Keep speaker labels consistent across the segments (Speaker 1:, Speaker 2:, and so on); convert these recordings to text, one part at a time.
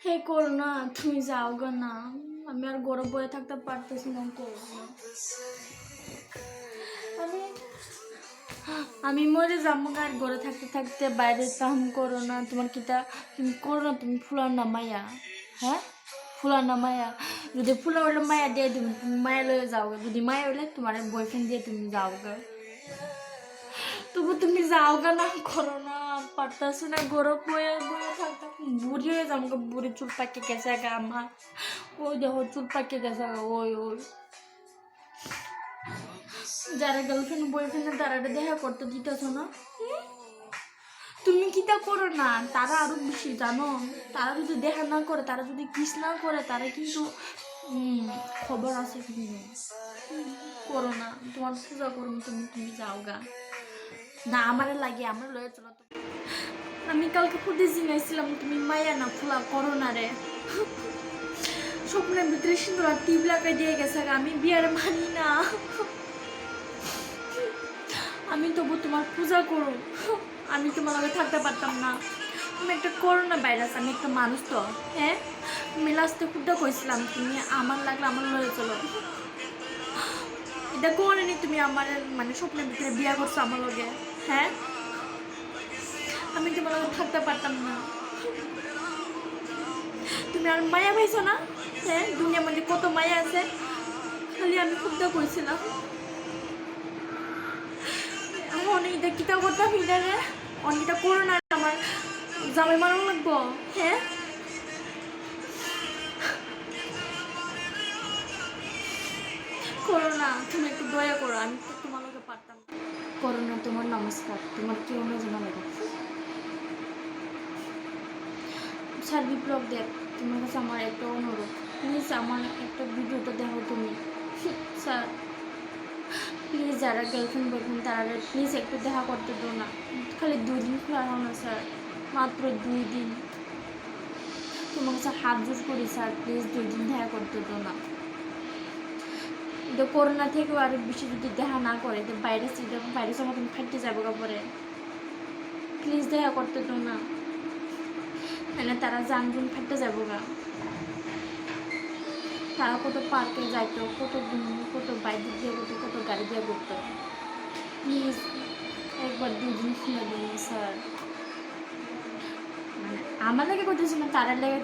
Speaker 1: হে করো না, তুমি যাও গো না, আমি আর গরম বয়ে থাকতে পারতেছি না। করো না, আমি আমি মরে যাবো আর ঘরে থাকতে থাকতে বাইরে কাম করো না। তোমার কিটা তুমি করো না, তুমি ফুলার না মায়া। হ্যাঁ, ফুলার না মায়া। যদি ফুলা হলে মায়া দিয়ে তুমি তুমি মায়া লয়ে যাও গা। যদি মায়া হলে তোমার বয়ফ্রেন্ড দিয়ে তুমি যাও গা। তবু তুমি যাও গা না, করো না, পারতাছি না। ঘরে বয়ে বয়ে থাকতে বুড়ি হয়ে যাবো গা। বুড়ি চুল পাকে গেছে গা আমার। ওই দেখো চুল পাকে গেছে গা। ওই ওই যারা গার্লফ্রেন্ড বয়ফ্রেন্ডের তারা দেখা করতে দিতেছ না, তুমি কিটা করো না। তারা আরো বেশি জানো, তারা যদি দেখা না করে, তারা যদি কিস না করে, তারা কিন্তু খবর আছে কিন্তু। করো না, তোমার পূজা করুন, তুমি তুমি যাও গা না। আমার লাগে আমার লয়ে চলো। আমি কালকে ফুটে জিনাইছিলাম, তুমি মায়া না ফুলা করো না রে। স্বপ্নের ভিতরে সুন্দর টিপ লাগাই দিয়ে গেছে, আমি বিয়ার মানি না। আমি তবু তোমার পূজা করো, আমি তোমার লগে থাকতে পারতাম না। তুমি একটা করোনা ভাইরাস, আমি একটা মানুষ তো। হ্যাঁ, আমি লাস্টে খুঁজতে কইছিলাম তুমি আমার লাগলে আমার লয়ে চলো। এটা করেনি তুমি আমার মানে স্বপ্নের ভিতরে বিয়া করছো আমার লগে। হ্যাঁ, আমি তোমার লগে থাকতে পারতাম না। তুমি আর মায়া পাইছো না। হ্যাঁ, দুনিয়ার মধ্যে কত মায়া আছে, খালি আমি খুঁজতে কইছিলাম। অনেকটা কিতা করতাম হিটারে, অনেকটা করো না। আমার জামাই মারো লাগবো। হ্যাঁ, করো না, তুমি একটু দয়া করো, আমি তো তোমার লগে পারতাম। করো না, তোমার নমস্কার, তোমার কেউ না জানা লাগে। স্যার বিপ্লব দেব, তোমার কাছে আমার একটা অনুরোধ, প্লিজ আমার একটা ভিডিওটা দেখো তুমি। স্যার প্লিজ, যারা গার্লফ্রেন্ড বয়ফ্রেন্ড তারা প্লিজ একটু দেখা করতে দো না। খালি 2 দিন খোলা হও না স্যার, মাত্র 2 দিন। তোমার কাছে হাত জোর করি স্যার, প্লিজ 2 দিন দেখা করতে দো না। তো করোনা থেকেও আরো বেশি যদি দেখা না করে, তো ভাইরাস মতন ফাটতে যাবো কাপড়ে। প্লিজ দেখা করতে দো না, মানে তারা জানগুন ফাটতে যাবো গা। তারা কত পার্কে যাইতো, কত বাইক দিয়ে করতো, কত গাড়ি দিয়ে করতো। প্লিজ একবার 2 দিন খুলে দিন স্যার। মানে আমার লাগে করতেছি না, তারা লেগে,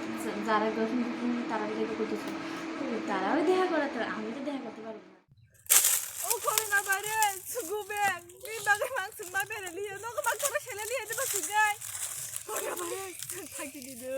Speaker 1: যারা গার্লফ্রেন্ড তারা লেগে করতেছে। তারাও দেখা করে, আমি তো দেখা করতে পারবো না।
Speaker 2: O coronavirus, gubeng, may bagay mang sumabere liyo, no, kapag ko na sila liyo, di ba sugay? Coronavirus, sakit dito.